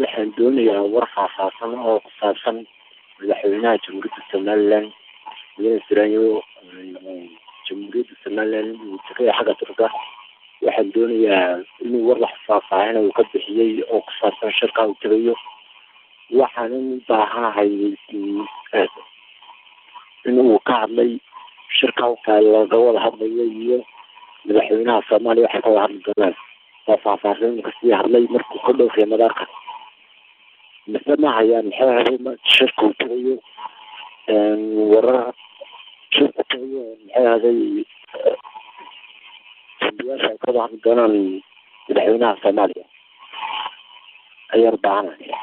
waxaan doonayaa war faahfaahsan oo ku saabsan madaxweynaha jamhuuriyadda somalilan mudane siraanyo jamhuuriyadda somalilan uu tagay xagga turka waxaan doonayaa inuu war wax faahfaahin uu ka bixiyey oo ku saabsan shirka uu tagayo waxaanan u baahanahay inuu ka hadlay shirka laga wada hadlayo iyo madaxweynaha soomaaliya waxay ka wada hadli doonaan waa faahfaahin kasii hadlay markuu ka dhowraya madaarka mise ma hayaan maxay shirka uu tagayo warar shirka tagayo maxay ahaday dambiyaasha ay ka wada hadli doonaan madaxweynaha soomaaliya ayaa u baahanaya